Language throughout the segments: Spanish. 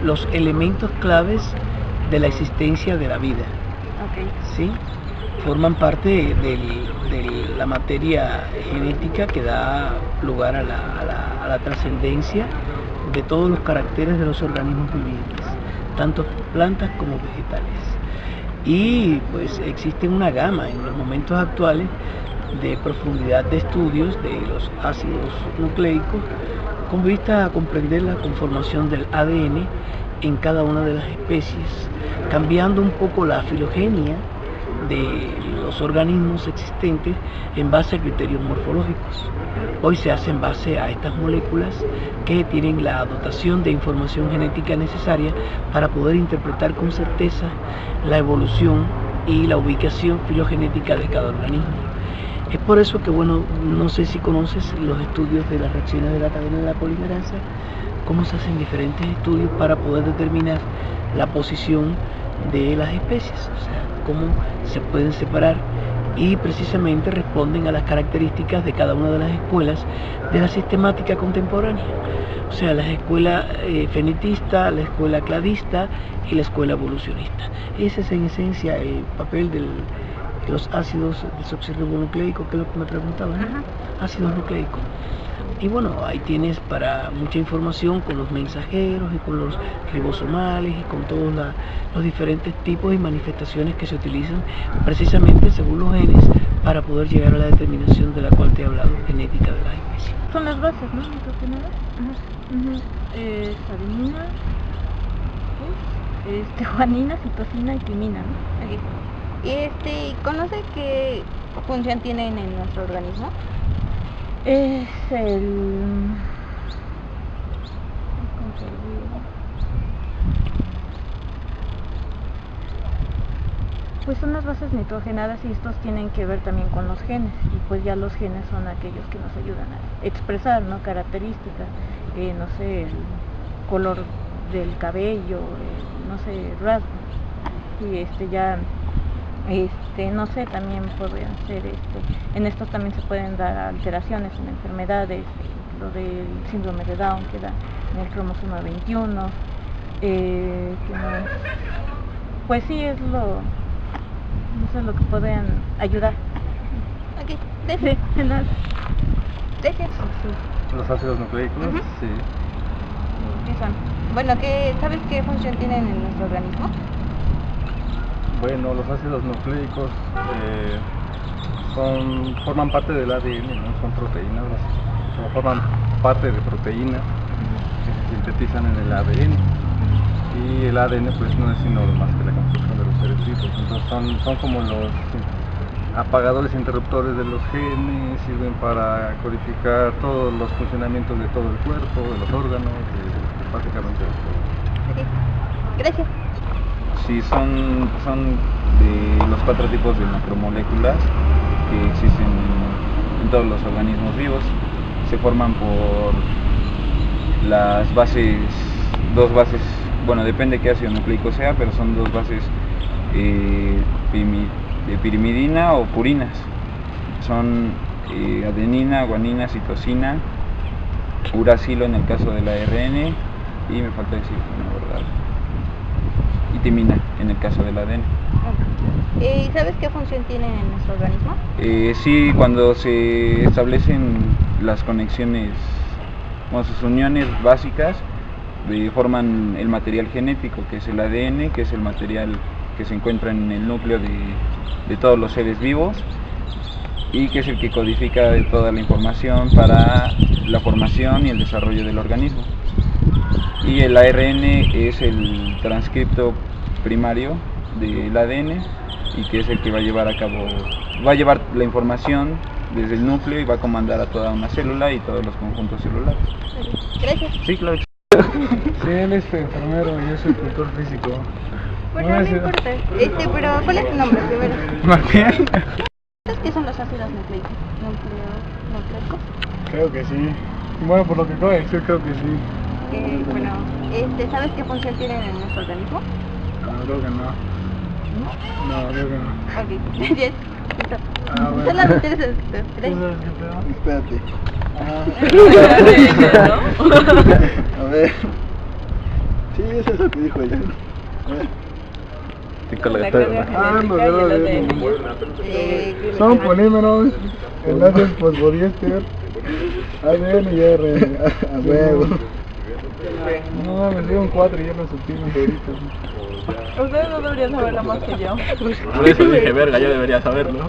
los elementos claves de la existencia de la vida. Okay. ¿Sí? Forman parte de la materia genética que da lugar a la trascendencia de todos los caracteres de los organismos vivientes, tanto plantas como vegetales. Y pues existe una gama en los momentos actuales de profundidad de estudios de los ácidos nucleicos con vista a comprender la conformación del ADN en cada una de las especies, cambiando un poco la filogenia de los organismos existentes en base a criterios morfológicos. Hoy se hace en base a estas moléculas que tienen la dotación de información genética necesaria para poder interpretar con certeza la evolución y la ubicación filogenética de cada organismo. Es por eso que, bueno, no sé si conoces los estudios de las reacciones de la cadena de la polimerasa, cómo se hacen diferentes estudios para poder determinar la posición de las especies, o sea, cómo se pueden separar, y precisamente responden a las características de cada una de las escuelas de la sistemática contemporánea, o sea, la escuela fenetista, la escuela cladista y la escuela evolucionista. Ese es en esencia el papel de los ácidos desoxirribonucleicos, que es lo que me preguntaban, ¿no? Ácidos nucleicos. Y bueno, ahí tienes para mucha información con los mensajeros y con los ribosomales y con todos los diferentes tipos y manifestaciones que se utilizan precisamente según los genes para poder llegar a la determinación de la cual te he hablado, genética de las especies. Son las bases, ¿no? Adenina, guanina, citosina y timina, ¿no? Okay. ¿Conoce qué función tienen en nuestro organismo? Es el... Pues son las bases nitrogenadas y estos tienen que ver también con los genes, y pues ya los genes son aquellos que nos ayudan a expresar, ¿no? Características, no sé, el color del cabello, no sé, rasgos, y ya... no sé, también podrían ser, en estos también se pueden dar alteraciones en enfermedades, lo del síndrome de Down que da en el cromosoma 21, pues sí es lo que pueden ayudar. Ok, gracias. Sí, nada. Gracias. Los ácidos nucleicos, sí. ¿Qué son? Bueno, ¿sabes qué función tienen en nuestro organismo? Bueno, los ácidos nucleicos forman parte del ADN, ¿no? Son proteínas, forman parte de proteínas que se sintetizan en el ADN, y el ADN pues no es sino más que la construcción de los seres vivos. Entonces son como los apagadores interruptores de los genes, sirven para codificar todos los funcionamientos de todo el cuerpo, de los órganos, básicamente de todo. Okay. Gracias. Sí, son de los 4 tipos de macromoléculas que existen en todos los organismos vivos. Se forman por las bases, 2 bases, bueno, depende qué ácido nucleico sea, pero son 2 bases de pirimidina o purinas. Son adenina, guanina, citosina, uracilo en el caso del ARN, y me falta decir una verdad, y timina en el caso del ADN. ¿Sabes qué función tienen en nuestro organismo? Sí, cuando se establecen las conexiones, sus uniones básicas, forman el material genético, que es el ADN, que es el material que se encuentra en el núcleo de todos los seres vivos, y que es el que codifica toda la información para la formación y el desarrollo del organismo. Y el ARN es el transcripto primario del ADN, y que es el que va a llevar la información desde el núcleo y va a comandar a toda una célula y todos los conjuntos celulares. Gracias. Sí, claro. Sí, él es enfermero y yo soy cultor físico. Bueno, no importa. Pero ¿cuál es tu nombre primero? Martín. ¿Sabes qué son los ácidos nucleicos? Creo que sí. Bueno, por lo que acabo de decir, creo que sí. Bueno, ¿sabes qué función tienen en nuestro organismo? No, creo que no. No, creo que no. Ok, gracias. Bueno. Solamente eso. Gracias. Espérate. ¿No? A ver. Sí, es eso que dijo ella. La carga genética y el ADN. Son polímeros, enlaces fosfodiéster, ADN y ARN. A huevo. No, me dio un 4 y ya lo supimos ahorita. Ustedes no deberían saberlo más que yo. Por eso dije, verga, ya debería saberlo.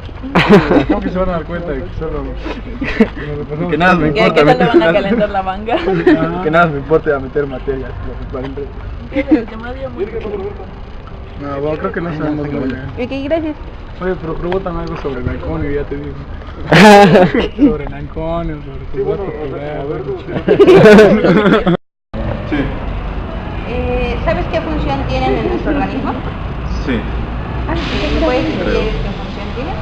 ¿Cómo que se van a dar cuenta de que solo... Que nada me ¿Y a importa qué tal le meter van a calentar la manga? Que nada me importa meter materia. El tema dio muy bien. No, bueno, creo que no sabemos muy bien. Ok, gracias. Oye, pero pregúntame algo sobre el Anconio, ya te digo. Sobre el Anconio, sobre tu voto. Sí. ¿Sabes qué función tienen en nuestro organismo? Sí. ¿Puedes decir qué función tienen?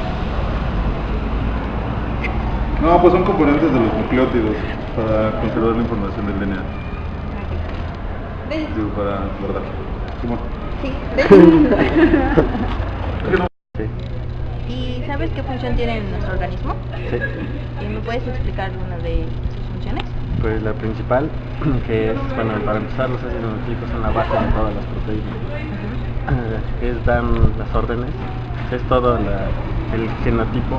No, pues son componentes de los nucleótidos para conservar la información del DNA. Gracias. Digo, para guardar. Simón. Sí, ¿y sabes qué función tienen en nuestro organismo? Sí, ¿Me puedes explicar alguna de sus funciones? pues la principal, que es, bueno, para empezar, los ácidos nucleicos son la base de todas las proteínas, que dan las órdenes, es todo el genotipo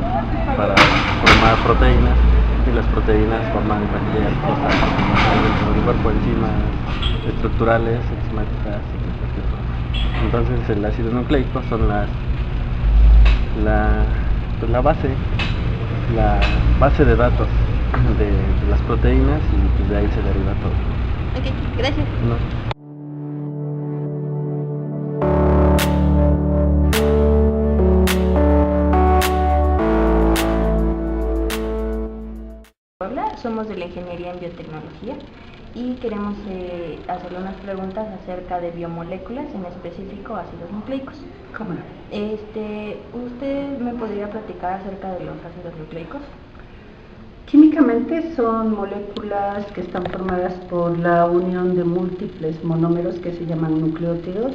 para formar proteínas, y las proteínas forman cualquier cosa dentro del cuerpo, enzimas estructurales, enzimáticas, y cualquier cosa. Entonces el ácido nucleico son la base de datos de las proteínas, y pues de ahí se deriva todo. Ok, gracias. ¿No? Somos de la Ingeniería en Biotecnología y queremos hacerle unas preguntas acerca de biomoléculas, en específico ácidos nucleicos. ¿Cómo no? ¿Usted me podría platicar acerca de los ácidos nucleicos? Químicamente son moléculas que están formadas por la unión de múltiples monómeros que se llaman nucleótidos.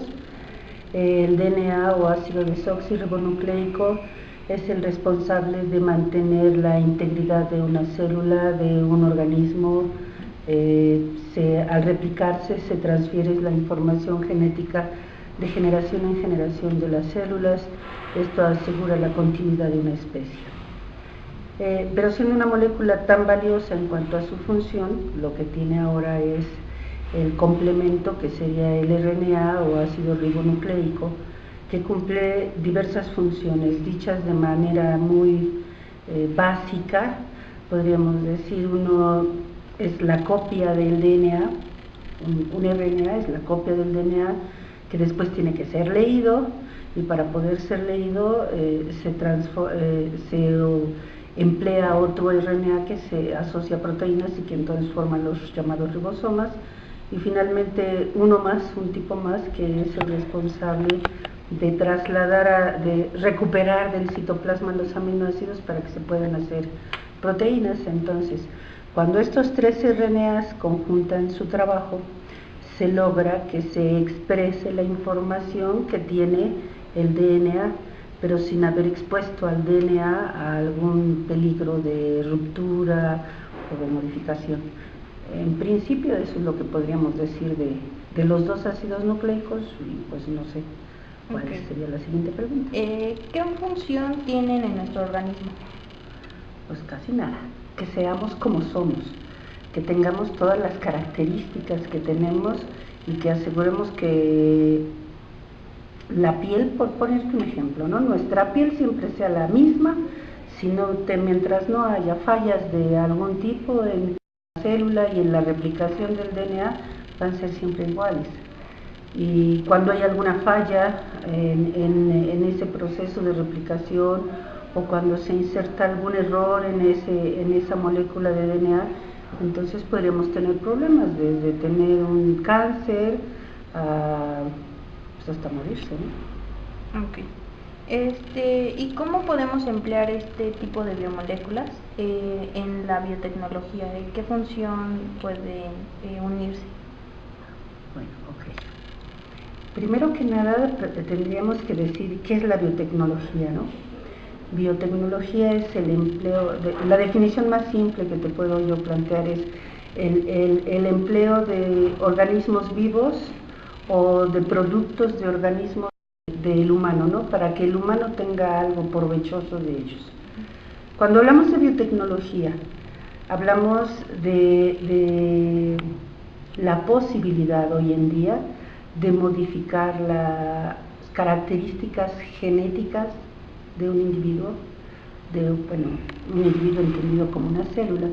El DNA o ácido desoxirribonucleico es el responsable de mantener la integridad de una célula, de un organismo. Al replicarse se transfiere la información genética de generación en generación de las células. Esto asegura la continuidad de una especie. Pero siendo una molécula tan valiosa en cuanto a su función, lo que tiene ahora es el complemento, que sería el RNA o ácido ribonucleico, que cumple diversas funciones dichas de manera muy básica. Podríamos decir, uno es la copia del DNA, un RNA es la copia del DNA que después tiene que ser leído, y para poder ser leído se emplea otro RNA que se asocia a proteínas y que entonces forman los llamados ribosomas, y finalmente uno más, un tipo más, que es el responsable de trasladar, de recuperar del citoplasma los aminoácidos para que se puedan hacer proteínas. Entonces, cuando estos tres RNAs conjuntan su trabajo, se logra que se exprese la información que tiene el DNA, pero sin haber expuesto al DNA a algún peligro de ruptura o de modificación. En principio eso es lo que podríamos decir de los dos ácidos nucleicos, y pues no sé cuál sería la siguiente pregunta. ¿Qué función tienen en nuestro organismo? Pues casi nada, que seamos como somos, que tengamos todas las características que tenemos, y que aseguremos que la piel, por ponerte un ejemplo, ¿no? Nuestra piel siempre sea la misma, mientras no haya fallas de algún tipo en la célula y en la replicación del DNA, van a ser siempre iguales. Y cuando hay alguna falla en ese proceso de replicación, o cuando se inserta algún error en esa molécula de DNA, entonces podríamos tener problemas, desde tener un cáncer pues hasta morirse, ¿no? Ok. ¿Y cómo podemos emplear este tipo de biomoléculas en la biotecnología? ¿Qué función puede unirse? Bueno, ok. Primero que nada tendríamos que decir qué es la biotecnología, ¿no? Biotecnología es el empleo, la definición más simple que te puedo yo plantear es el empleo de organismos vivos o de productos de organismos del humano, ¿no? Para que el humano tenga algo provechoso de ellos. Cuando hablamos de biotecnología, hablamos de la posibilidad hoy en día de modificar las características genéticas de un individuo, un individuo entendido como una célula,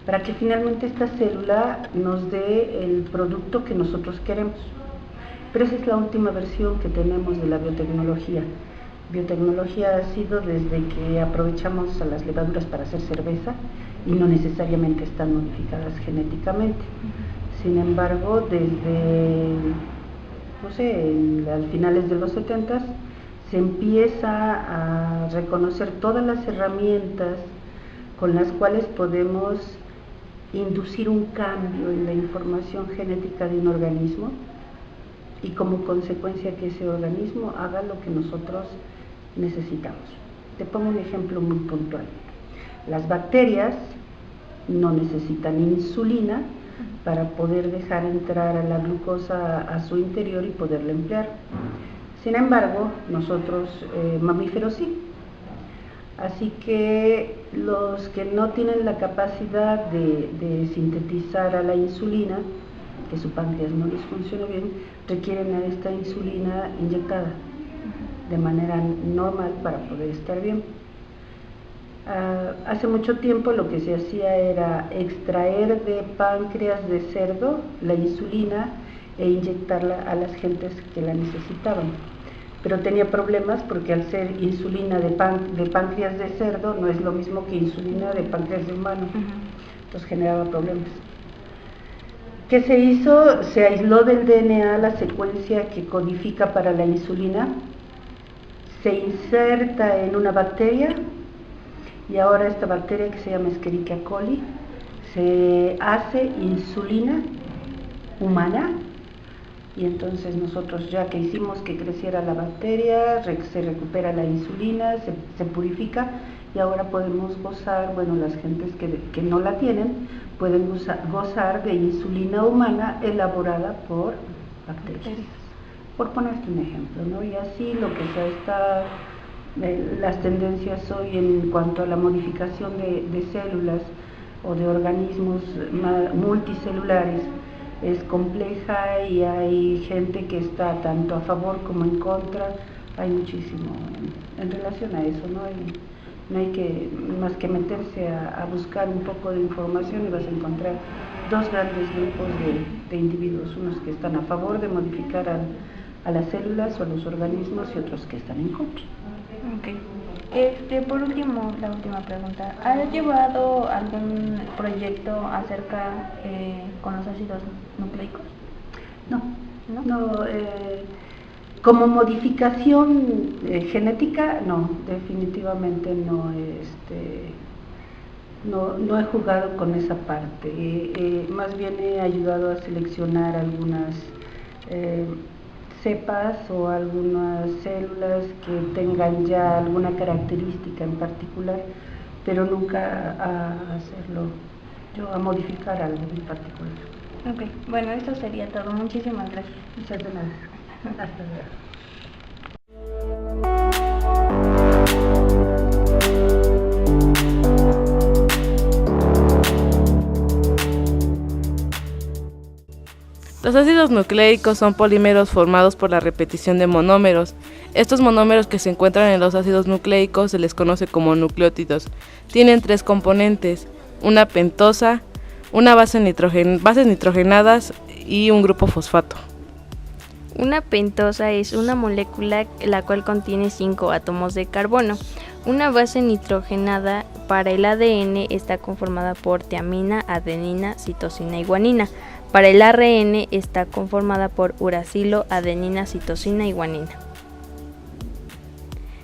para que finalmente esta célula nos dé el producto que nosotros queremos. Pero esa es la última versión que tenemos de la biotecnología. Biotecnología ha sido desde que aprovechamos a las levaduras para hacer cerveza y no necesariamente están modificadas genéticamente. Sin embargo, desde, al finales de los 70s, se empieza a reconocer todas las herramientas con las cuales podemos inducir un cambio en la información genética de un organismo y como consecuencia que ese organismo haga lo que nosotros necesitamos. Te pongo un ejemplo muy puntual. Las bacterias no necesitan insulina para poder dejar entrar a la glucosa a su interior y poderla emplear. Sin embargo, nosotros mamíferos sí. Así que los que no tienen la capacidad de sintetizar a la insulina, que su páncreas no les funciona bien, requieren a esta insulina inyectada de manera normal para poder estar bien. Hace mucho tiempo lo que se hacía era extraer de páncreas de cerdo la insulina e inyectarla a las gentes que la necesitaban. Pero tenía problemas porque al ser insulina de páncreas de cerdo no es lo mismo que insulina de páncreas de humano. Entonces generaba problemas. ¿Qué se hizo? Se aisló del DNA la secuencia que codifica para la insulina, se inserta en una bacteria y ahora esta bacteria, que se llama Escherichia coli, se hace insulina humana. Y entonces nosotros, ya que hicimos que creciera la bacteria, se recupera la insulina, se purifica y ahora podemos gozar, las gentes que no la tienen, pueden gozar de insulina humana elaborada por bacterias. Por ponerte un ejemplo, ¿no? Y así lo que se está, las tendencias hoy en cuanto a la modificación de células o de organismos multicelulares, es compleja y hay gente que está tanto a favor como en contra. Hay muchísimo en relación a eso, no hay que más que meterse a buscar un poco de información y vas a encontrar dos grandes grupos de individuos, unos que están a favor de modificar a las células o a los organismos y otros que están en contra. Okay. Por último, la última pregunta. ¿Has llevado algún proyecto acerca con los ácidos nucleicos? No. Como modificación genética, no, definitivamente no. No he jugado con esa parte. Más bien he ayudado a seleccionar algunas cepas o algunas células que tengan ya alguna característica en particular, pero nunca a modificar algo en particular. Ok, bueno, eso sería todo. Muchísimas gracias. Muchas gracias. Hasta luego. Los ácidos nucleicos son polímeros formados por la repetición de monómeros. Estos monómeros que se encuentran en los ácidos nucleicos se les conoce como nucleótidos. Tienen tres componentes, una pentosa, bases nitrogenadas y un grupo fosfato. Una pentosa es una molécula la cual contiene 5 átomos de carbono. Una base nitrogenada para el ADN está conformada por tiamina, adenina, citosina y guanina. Para el ARN está conformada por uracilo, adenina, citosina y guanina.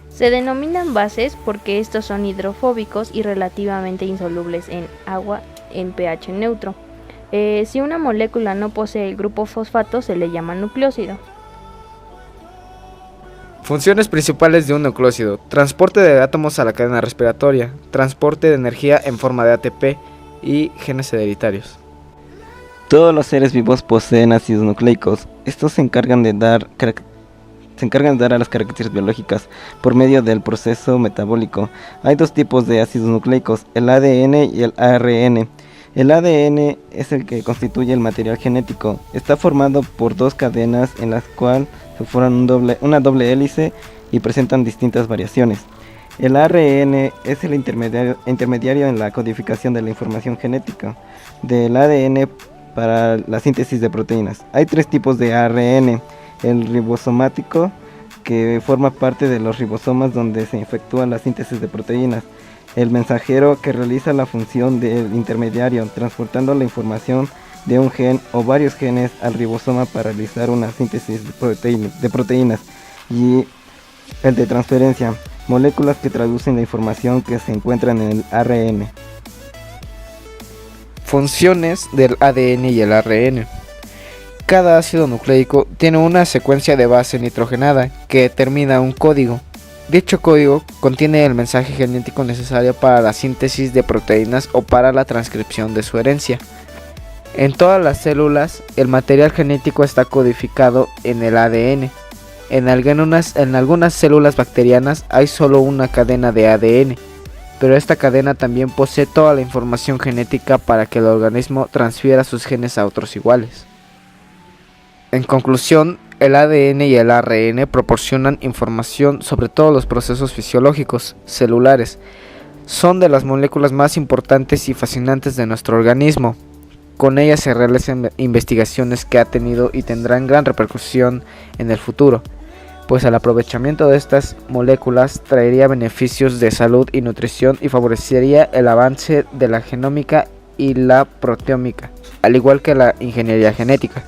Se denominan bases porque estos son hidrofóbicos y relativamente insolubles en agua en pH neutro. Si una molécula no posee el grupo fosfato se le llama nucleósido. Funciones principales de un nucleósido: transporte de átomos a la cadena respiratoria, transporte de energía en forma de ATP y genes hereditarios. Todos los seres vivos poseen ácidos nucleicos. Estos se encargan de dar a las características biológicas por medio del proceso metabólico. Hay dos tipos de ácidos nucleicos, el ADN y el ARN. El ADN es el que constituye el material genético. Está formado por dos cadenas en las cuales se forman una doble hélice y presentan distintas variaciones. El ARN es el intermediario en la codificación de la información genética del ADN para la síntesis de proteínas. Hay tres tipos de ARN. El ribosomático, que forma parte de los ribosomas donde se efectúa la síntesis de proteínas. El mensajero, que realiza la función del intermediario, transportando la información de un gen o varios genes al ribosoma para realizar una síntesis de proteínas. Y el de transferencia, moléculas que traducen la información que se encuentra en el ARN. Funciones del ADN y el ARN. Cada ácido nucleico tiene una secuencia de base nitrogenada que determina un código. Dicho código contiene el mensaje genético necesario para la síntesis de proteínas o para la transcripción de su herencia. En todas las células, el material genético está codificado en el ADN. En algunas células bacterianas hay solo una cadena de ADN, pero esta cadena también posee toda la información genética para que el organismo transfiera sus genes a otros iguales. En conclusión, el ADN y el ARN proporcionan información sobre todos los procesos fisiológicos, celulares. Son de las moléculas más importantes y fascinantes de nuestro organismo. Con ellas se realizan investigaciones que ha tenido y tendrán gran repercusión en el futuro, pues el aprovechamiento de estas moléculas traería beneficios de salud y nutrición y favorecería el avance de la genómica y la proteómica, al igual que la ingeniería genética.